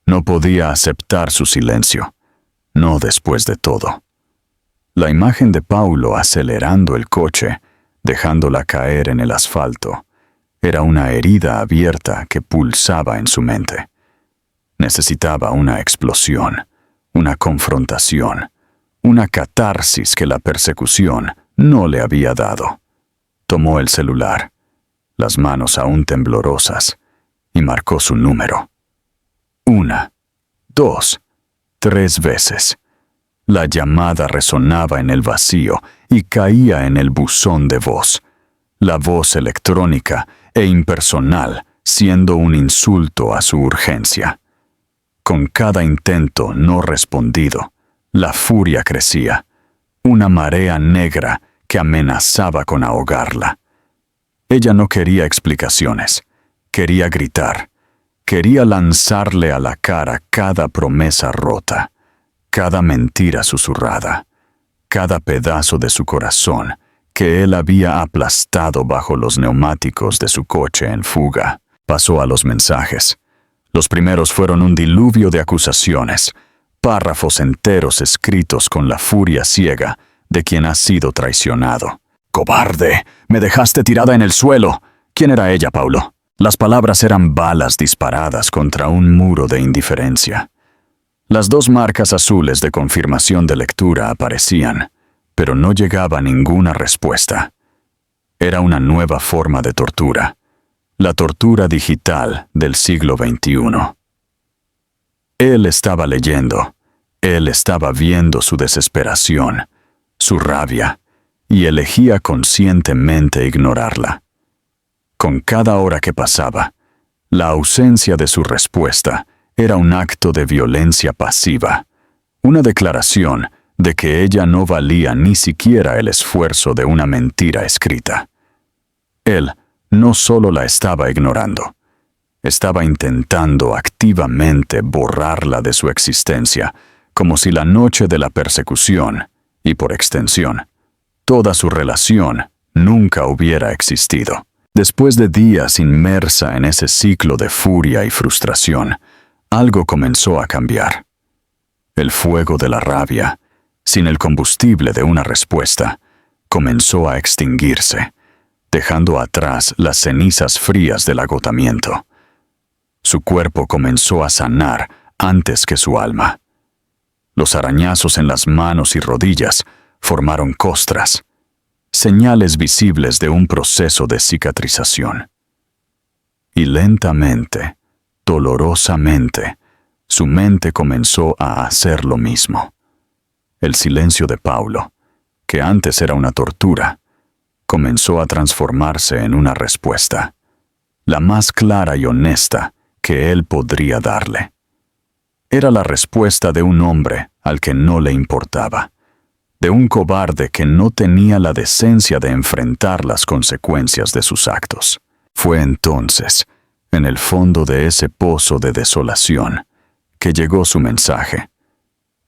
No podía aceptar su silencio, no después de todo. La imagen de Paulo acelerando el coche, dejándola caer en el asfalto, era una herida abierta que pulsaba en su mente. Necesitaba una explosión, una confrontación, una catarsis que la persecución no le había dado. Tomó el celular, las manos aún temblorosas, y marcó su número. 1, 2, 3 veces. La llamada resonaba en el vacío y caía en el buzón de voz. La voz electrónica e impersonal siendo un insulto a su urgencia. Con cada intento no respondido, la furia crecía, una marea negra que amenazaba con ahogarla. Ella no quería explicaciones, quería gritar, quería lanzarle a la cara cada promesa rota, cada mentira susurrada, cada pedazo de su corazón que él había aplastado bajo los neumáticos de su coche en fuga. Pasó a los mensajes. Los primeros fueron un diluvio de acusaciones, párrafos enteros escritos con la furia ciega de quien ha sido traicionado. «¡Cobarde! ¡Me dejaste tirada en el suelo!» ¿Quién era ella, Paulo? Las palabras eran balas disparadas contra un muro de indiferencia. Las 2 marcas azules de confirmación de lectura aparecían, pero no llegaba ninguna respuesta. Era una nueva forma de tortura, la tortura digital del siglo XXI. Él estaba leyendo, él estaba viendo su desesperación, su rabia, y elegía conscientemente ignorarla. Con cada hora que pasaba, la ausencia de su respuesta era un acto de violencia pasiva, una declaración de que ella no valía ni siquiera el esfuerzo de una mentira escrita. Él no solo la estaba ignorando, estaba intentando activamente borrarla de su existencia, como si la noche de la persecución, y por extensión, toda su relación, nunca hubiera existido. Después de días inmersa en ese ciclo de furia y frustración, algo comenzó a cambiar. El fuego de la rabia, sin el combustible de una respuesta, comenzó a extinguirse, dejando atrás las cenizas frías del agotamiento. Su cuerpo comenzó a sanar antes que su alma. Los arañazos en las manos y rodillas formaron costras, señales visibles de un proceso de cicatrización. Y lentamente, dolorosamente, su mente comenzó a hacer lo mismo. El silencio de Paulo, que antes era una tortura, comenzó a transformarse en una respuesta, la más clara y honesta que él podría darle. Era la respuesta de un hombre al que no le importaba, de un cobarde que no tenía la decencia de enfrentar las consecuencias de sus actos. Fue entonces, en el fondo de ese pozo de desolación, que llegó su mensaje,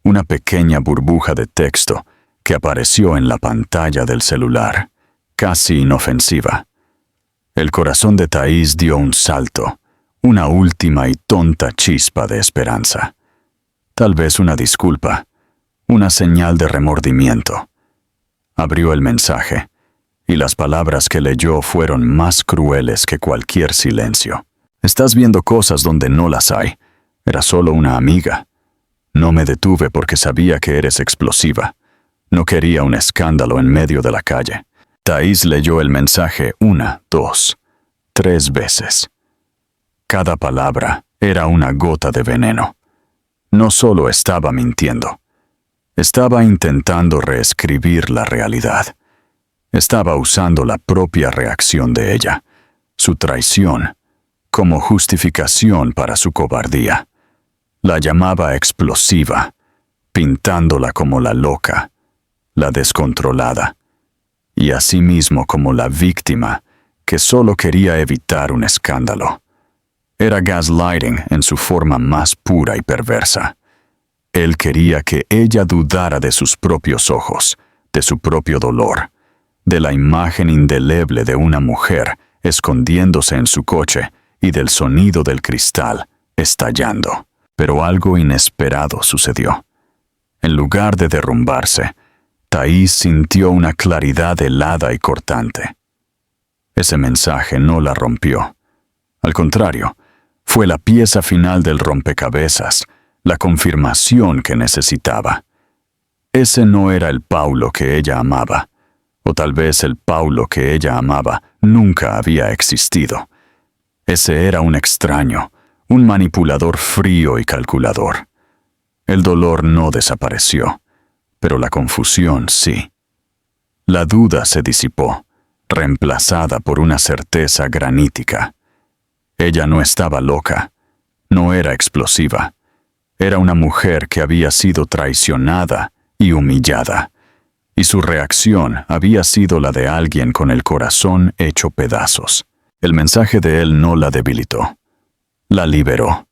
una pequeña burbuja de texto que apareció en la pantalla del celular, casi inofensiva. El corazón de Thais dio un salto, una última y tonta chispa de esperanza. Tal vez una disculpa, una señal de remordimiento. Abrió el mensaje, y las palabras que leyó fueron más crueles que cualquier silencio. «Estás viendo cosas donde no las hay. Era solo una amiga. No me detuve porque sabía que eres explosiva. No quería un escándalo en medio de la calle». Thais leyó el mensaje 1, 2, 3 veces. Cada palabra era una gota de veneno. No solo estaba mintiendo. Estaba intentando reescribir la realidad. Estaba usando la propia reacción de ella, su traición, como justificación para su cobardía. La llamaba explosiva, pintándola como la loca, la descontrolada, y asimismo como la víctima que solo quería evitar un escándalo. Era gaslighting en su forma más pura y perversa. Él quería que ella dudara de sus propios ojos, de su propio dolor, de la imagen indeleble de una mujer escondiéndose en su coche y del sonido del cristal estallando. Pero algo inesperado sucedió. En lugar de derrumbarse, Thais sintió una claridad helada y cortante. Ese mensaje no la rompió. Al contrario, fue la pieza final del rompecabezas, la confirmación que necesitaba. Ese no era el Paulo que ella amaba, o tal vez el Paulo que ella amaba nunca había existido. Ese era un extraño, un manipulador frío y calculador. El dolor no desapareció, pero la confusión sí. La duda se disipó, reemplazada por una certeza granítica. Ella no estaba loca, no era explosiva. Era una mujer que había sido traicionada y humillada, y su reacción había sido la de alguien con el corazón hecho pedazos. El mensaje de él no la debilitó, la liberó.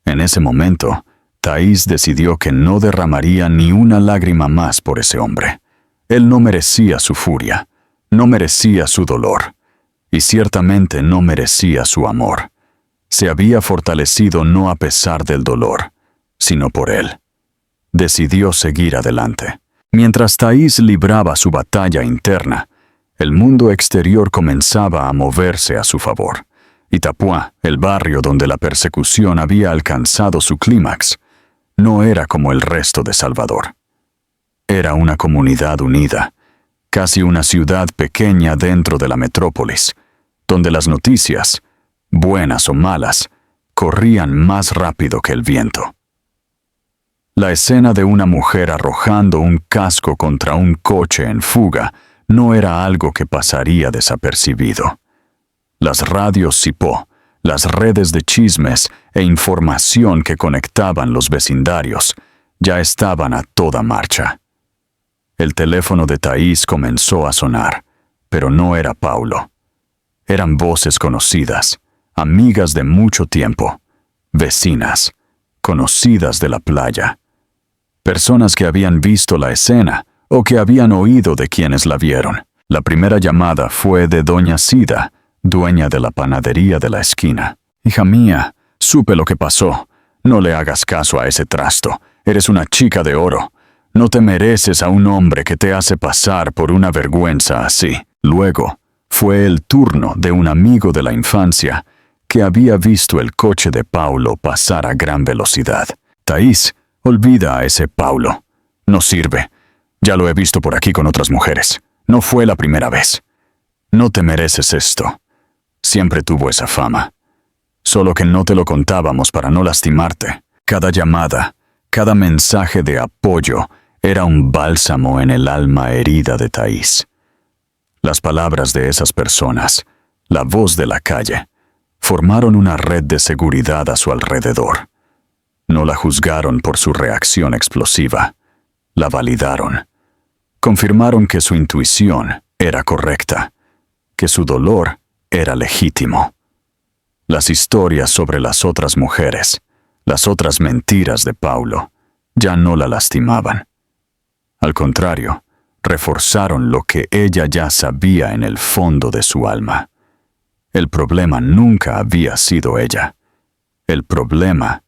En ese momento, Thais decidió que no derramaría ni una lágrima más por ese hombre. Él no merecía su furia, no merecía su dolor, y ciertamente no merecía su amor. Se había fortalecido no a pesar del dolor, sino por él. Decidió seguir adelante. Mientras Thais libraba su batalla interna, el mundo exterior comenzaba a moverse a su favor. Itapuá, el barrio donde la persecución había alcanzado su clímax, no era como el resto de Salvador. Era una comunidad unida, casi una ciudad pequeña dentro de la metrópolis, donde las noticias, buenas o malas, corrían más rápido que el viento. La escena de una mujer arrojando un casco contra un coche en fuga no era algo que pasaría desapercibido. Las radios Cipó, las redes de chismes e información que conectaban los vecindarios, ya estaban a toda marcha. El teléfono de Thais comenzó a sonar, pero no era Paulo. Eran voces conocidas, amigas de mucho tiempo, vecinas, conocidas de la playa. Personas que habían visto la escena o que habían oído de quienes la vieron. La primera llamada fue de doña Sida, dueña de la panadería de la esquina. «Hija mía, supe lo que pasó. No le hagas caso a ese trasto. Eres una chica de oro. No te mereces a un hombre que te hace pasar por una vergüenza así». Luego, fue el turno de un amigo de la infancia que había visto el coche de Paulo pasar a gran velocidad. «Thais, olvida a ese Paulo. No sirve. Ya lo he visto por aquí con otras mujeres. No fue la primera vez. No te mereces esto. Siempre tuvo esa fama. Solo que no te lo contábamos para no lastimarte». Cada llamada, cada mensaje de apoyo era un bálsamo en el alma herida de Thais. Las palabras de esas personas, la voz de la calle, formaron una red de seguridad a su alrededor. No la juzgaron por su reacción explosiva. La validaron. Confirmaron que su intuición era correcta, que su dolor era legítimo. Las historias sobre las otras mujeres, las otras mentiras de Paulo, ya no la lastimaban. Al contrario, reforzaron lo que ella ya sabía en el fondo de su alma. El problema nunca había sido ella. El problema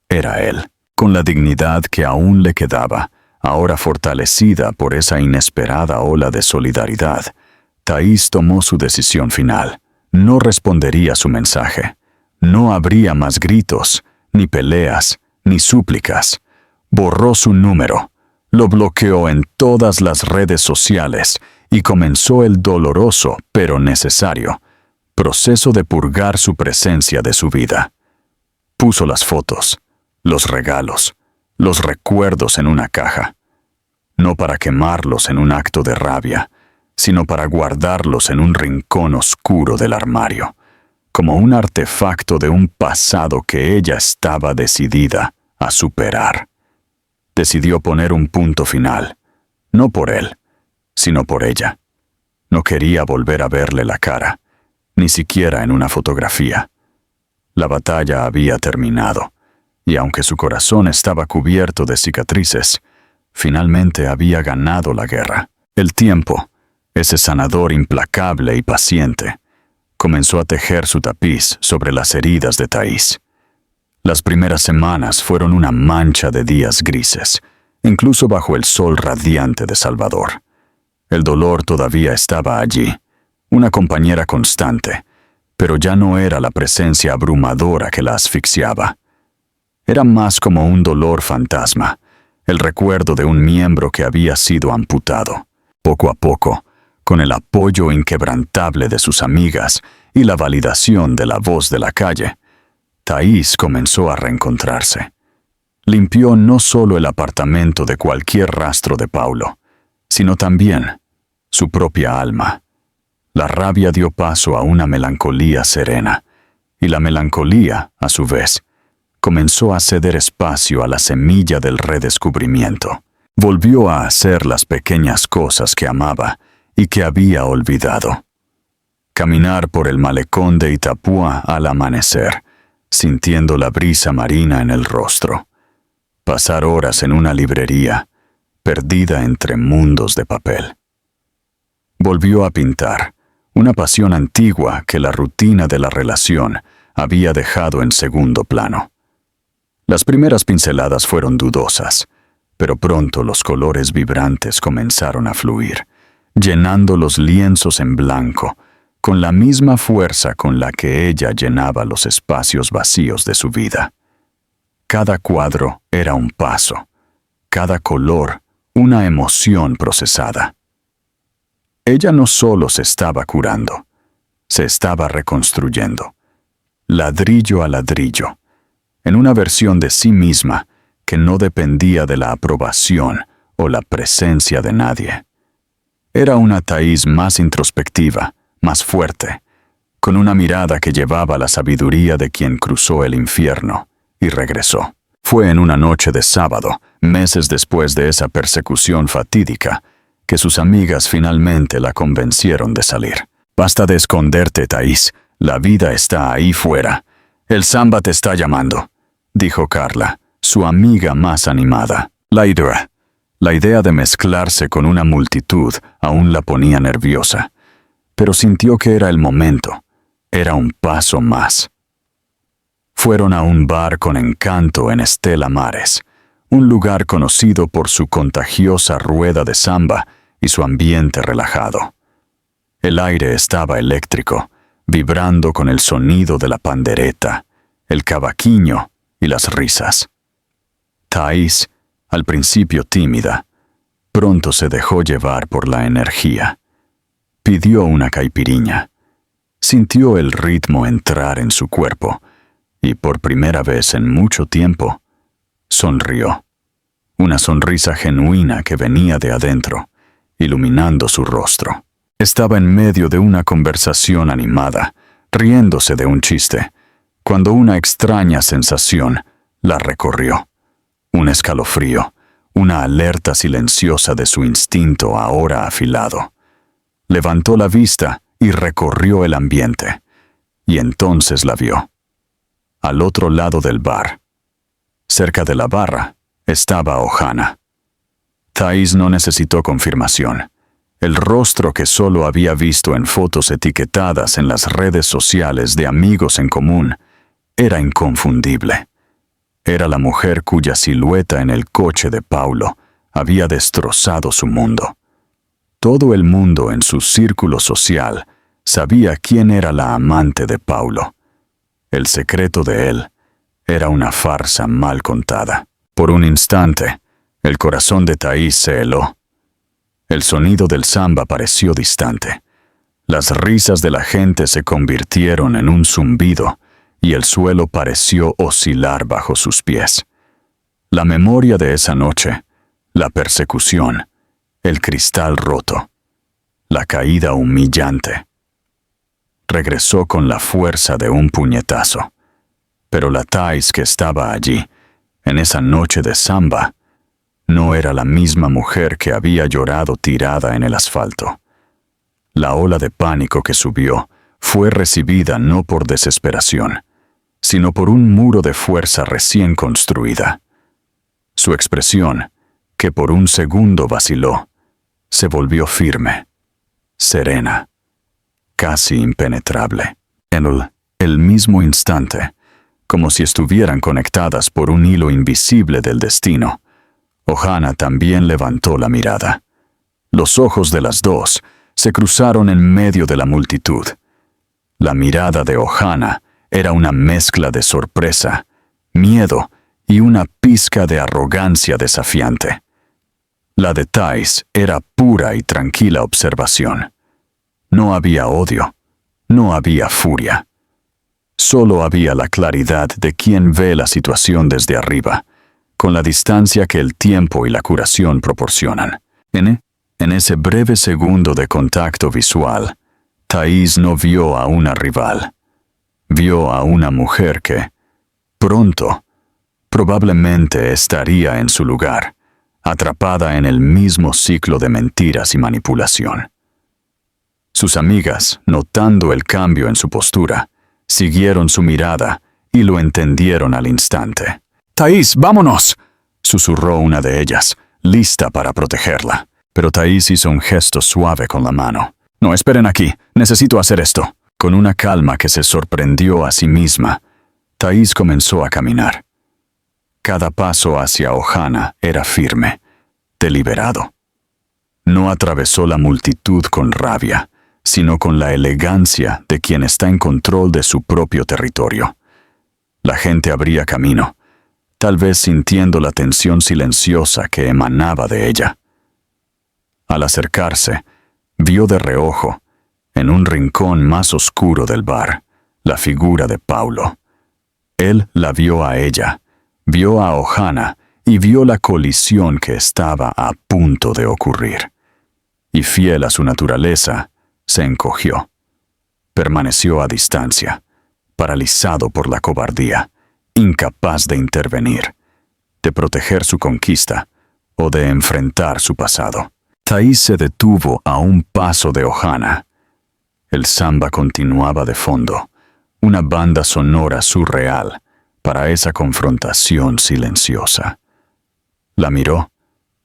era él. Con la dignidad que aún le quedaba, ahora fortalecida por esa inesperada ola de solidaridad, Thais tomó su decisión final. No respondería su mensaje. No habría más gritos, ni peleas, ni súplicas. Borró su número, lo bloqueó en todas las redes sociales y comenzó el doloroso, pero necesario, proceso de purgar su presencia de su vida. Puso las fotos, los regalos, los recuerdos en una caja, no para quemarlos en un acto de rabia, sino para guardarlos en un rincón oscuro del armario, como un artefacto de un pasado que ella estaba decidida a superar. Decidió poner un punto final, no por él, sino por ella. No quería volver a verle la cara, ni siquiera en una fotografía. La batalla había terminado, y aunque su corazón estaba cubierto de cicatrices, finalmente había ganado la guerra. El tiempo, ese sanador implacable y paciente, comenzó a tejer su tapiz sobre las heridas de Thais. Las primeras semanas fueron una mancha de días grises, incluso bajo el sol radiante de Salvador. El dolor todavía estaba allí, una compañera constante, pero ya no era la presencia abrumadora que la asfixiaba. Era más como un dolor fantasma, el recuerdo de un miembro que había sido amputado. Poco a poco, con el apoyo inquebrantable de sus amigas y la validación de la voz de la calle, Thais comenzó a reencontrarse. limpió no solo el apartamento de cualquier rastro de Paulo, sino también su propia alma. La rabia dio paso a una melancolía serena, y la melancolía, a su vez, comenzó a ceder espacio a la semilla del redescubrimiento. Volvió a hacer las pequeñas cosas que amaba y que había olvidado. Caminar por el malecón de Itapúa al amanecer, sintiendo la brisa marina en el rostro. Pasar horas en una librería, perdida entre mundos de papel. Volvió a pintar, una pasión antigua que la rutina de la relación había dejado en segundo plano. Las primeras pinceladas fueron dudosas, pero pronto los colores vibrantes comenzaron a fluir, llenando los lienzos en blanco, con la misma fuerza con la que ella llenaba los espacios vacíos de su vida. Cada cuadro era un paso, cada color una emoción procesada. Ella no solo se estaba curando, se estaba reconstruyendo, ladrillo a ladrillo, en una versión de sí misma que no dependía de la aprobación o la presencia de nadie. Era una Thaís más introspectiva, más fuerte, con una mirada que llevaba la sabiduría de quien cruzó el infierno y regresó. Fue en una noche de sábado, meses después de esa persecución fatídica, que sus amigas finalmente la convencieron de salir. «Basta de esconderte, Thaís. La vida está ahí fuera. El samba te está llamando», dijo Carla, su amiga más animada. La idea de mezclarse con una multitud aún la ponía nerviosa, pero sintió que era el momento. Era un paso más. Fueron a un bar con encanto en Estela Maris, un lugar conocido por su contagiosa rueda de samba y su ambiente relajado. El aire estaba eléctrico, vibrando con el sonido de la pandereta, el cavaquinho y las risas. Thaís, al principio tímida, pronto se dejó llevar por la energía. Pidió una caipiriña. Sintió el ritmo entrar en su cuerpo y por primera vez en mucho tiempo, sonrió. Una sonrisa genuina que venía de adentro, iluminando su rostro. Estaba en medio de una conversación animada, riéndose de un chiste, cuando una extraña sensación la recorrió. Un escalofrío, una alerta silenciosa de su instinto ahora afilado. Levantó la vista y recorrió el ambiente, y entonces la vio. Al otro lado del bar, cerca de la barra, estaba Ohana. Thaís no necesitó confirmación. El rostro que solo había visto en fotos etiquetadas en las redes sociales de amigos en común era inconfundible. Era la mujer cuya silueta en el coche de Paulo había destrozado su mundo. Todo el mundo en su círculo social sabía quién era la amante de Paulo. El secreto de él era una farsa mal contada. Por un instante, el corazón de Thaís se heló. El sonido del samba pareció distante. Las risas de la gente se convirtieron en un zumbido y el suelo pareció oscilar bajo sus pies. La memoria de esa noche, la persecución, el cristal roto, la caída humillante. Regresó con la fuerza de un puñetazo. Pero la Thaís que estaba allí, en esa noche de samba, no era la misma mujer que había llorado tirada en el asfalto. La ola de pánico que subió fue recibida no por desesperación, sino por un muro de fuerza recién construida. Su expresión, que por un segundo vaciló, se volvió firme, serena, casi impenetrable. En el mismo instante, como si estuvieran conectadas por un hilo invisible del destino, Ohana también levantó la mirada. Los ojos de las dos se cruzaron en medio de la multitud. La mirada de Ohana era una mezcla de sorpresa, miedo y una pizca de arrogancia desafiante. La de Thaís era pura y tranquila observación. No había odio, no había furia. Solo había la claridad de quien ve la situación desde arriba, con la distancia que el tiempo y la curación proporcionan. En ese breve segundo de contacto visual, Thais no vio a una rival. Vio a una mujer que, pronto, probablemente estaría en su lugar, atrapada en el mismo ciclo de mentiras y manipulación. Sus amigas, notando el cambio en su postura, siguieron su mirada y lo entendieron al instante. «Thais, vámonos», susurró una de ellas, lista para protegerla. Pero Thais hizo un gesto suave con la mano. «No, esperen aquí, necesito hacer esto». Con una calma que se sorprendió a sí misma, Thais comenzó a caminar. Cada paso hacia Ohana era firme, deliberado. No atravesó la multitud con rabia, sino con la elegancia de quien está en control de su propio territorio. La gente abría camino, tal vez sintiendo la tensión silenciosa que emanaba de ella. Al acercarse, vio de reojo, en un rincón más oscuro del bar, la figura de Paulo. Él la vio a ella, vio a Ohana y vio la colisión que estaba a punto de ocurrir. Y fiel a su naturaleza, se encogió. Permaneció a distancia, paralizado por la cobardía, incapaz de intervenir, de proteger su conquista o de enfrentar su pasado. Thais se detuvo a un paso de Ohana. El samba continuaba de fondo, una banda sonora surreal para esa confrontación silenciosa. La miró,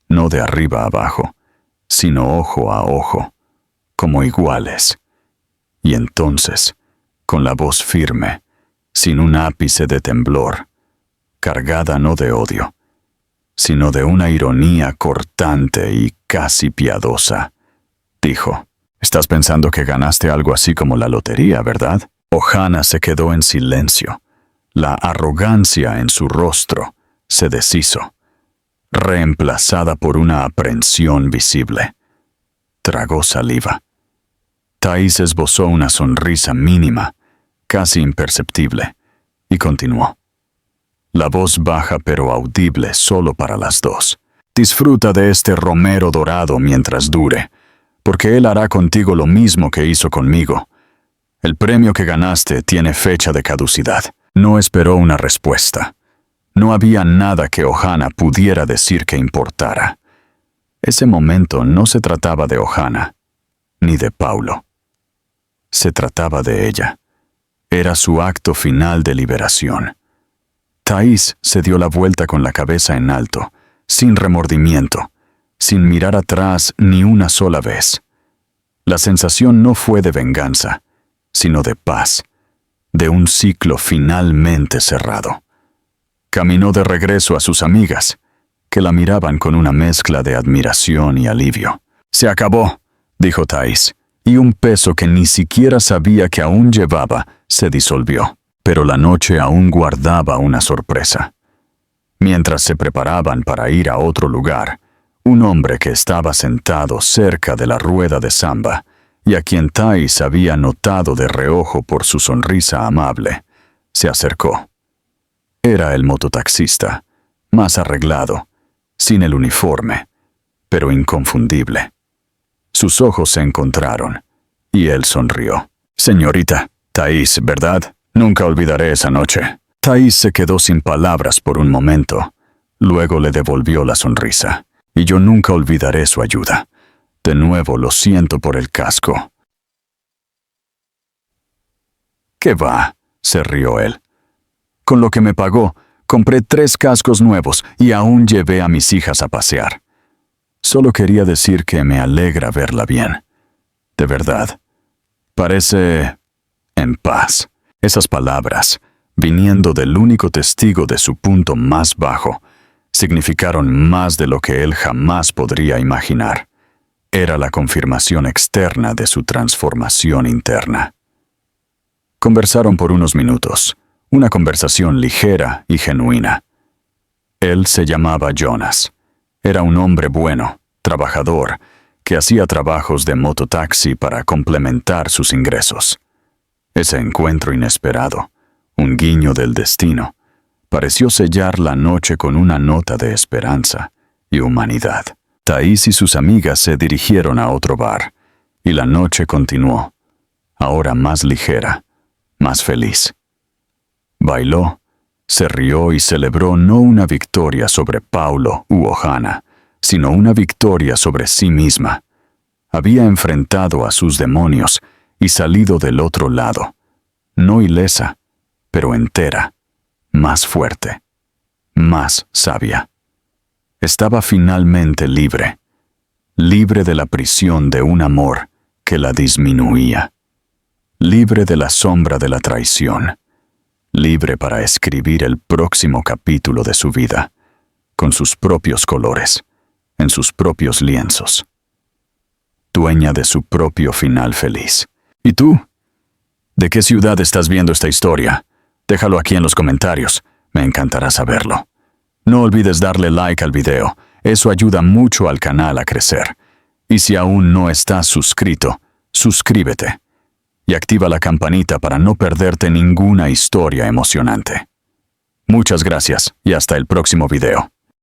no de arriba a abajo, sino ojo a ojo, como iguales. Y entonces, con la voz firme, sin un ápice de temblor, cargada no de odio, sino de una ironía cortante y casi piadosa, dijo: «Estás pensando que ganaste algo así como la lotería, ¿verdad?» Ohana se quedó en silencio. La arrogancia en su rostro se deshizo, reemplazada por una aprensión visible. Tragó saliva. Thais esbozó una sonrisa mínima, casi imperceptible, y continuó. La voz baja pero audible solo para las dos. «Disfruta de este romero dorado mientras dure, porque él hará contigo lo mismo que hizo conmigo. El premio que ganaste tiene fecha de caducidad». No esperó una respuesta. No había nada que Ohana pudiera decir que importara. Ese momento no se trataba de Ohana, ni de Paulo. Se trataba de ella. Era su acto final de liberación. Thais se dio la vuelta con la cabeza en alto, sin remordimiento, sin mirar atrás ni una sola vez. La sensación no fue de venganza, sino de paz, de un ciclo finalmente cerrado. Caminó de regreso a sus amigas, que la miraban con una mezcla de admiración y alivio. «Se acabó», dijo Thais, y un peso que ni siquiera sabía que aún llevaba se disolvió. Pero la noche aún guardaba una sorpresa. Mientras se preparaban para ir a otro lugar, un hombre que estaba sentado cerca de la rueda de samba, y a quien Thais había notado de reojo por su sonrisa amable, se acercó. Era el mototaxista, más arreglado, sin el uniforme, pero inconfundible. Sus ojos se encontraron, y él sonrió. «Señorita, Thais, ¿verdad? Nunca olvidaré esa noche». Thais se quedó sin palabras por un momento. Luego le devolvió la sonrisa. «Y yo nunca olvidaré su ayuda. De nuevo lo siento por el casco». «¿Qué va?», se rió él. «Con lo que me pagó, compré 3 cascos nuevos y aún llevé a mis hijas a pasear. Solo quería decir que me alegra verla bien. De verdad. Parece en paz». Esas palabras, viniendo del único testigo de su punto más bajo, significaron más de lo que él jamás podría imaginar. Era la confirmación externa de su transformación interna. Conversaron por unos minutos, una conversación ligera y genuina. Él se llamaba Jonas. Era un hombre bueno, trabajador, que hacía trabajos de mototaxi para complementar sus ingresos. Ese encuentro inesperado, un guiño del destino, pareció sellar la noche con una nota de esperanza y humanidad. Thais y sus amigas se dirigieron a otro bar, y la noche continuó, ahora más ligera, más feliz. Bailó, se rió y celebró no una victoria sobre Paulo u Ohana, sino una victoria sobre sí misma. Había enfrentado a sus demonios y salido del otro lado, no ilesa, pero entera, más fuerte, más sabia. Estaba finalmente libre, libre de la prisión de un amor que la disminuía, libre de la sombra de la traición, libre para escribir el próximo capítulo de su vida, con sus propios colores, en sus propios lienzos. Dueña de su propio final feliz. ¿Y tú? ¿De qué ciudad estás viendo esta historia? Déjalo aquí en los comentarios, me encantará saberlo. No olvides darle like al video, eso ayuda mucho al canal a crecer. Y si aún no estás suscrito, suscríbete. Y activa la campanita para no perderte ninguna historia emocionante. Muchas gracias y hasta el próximo video.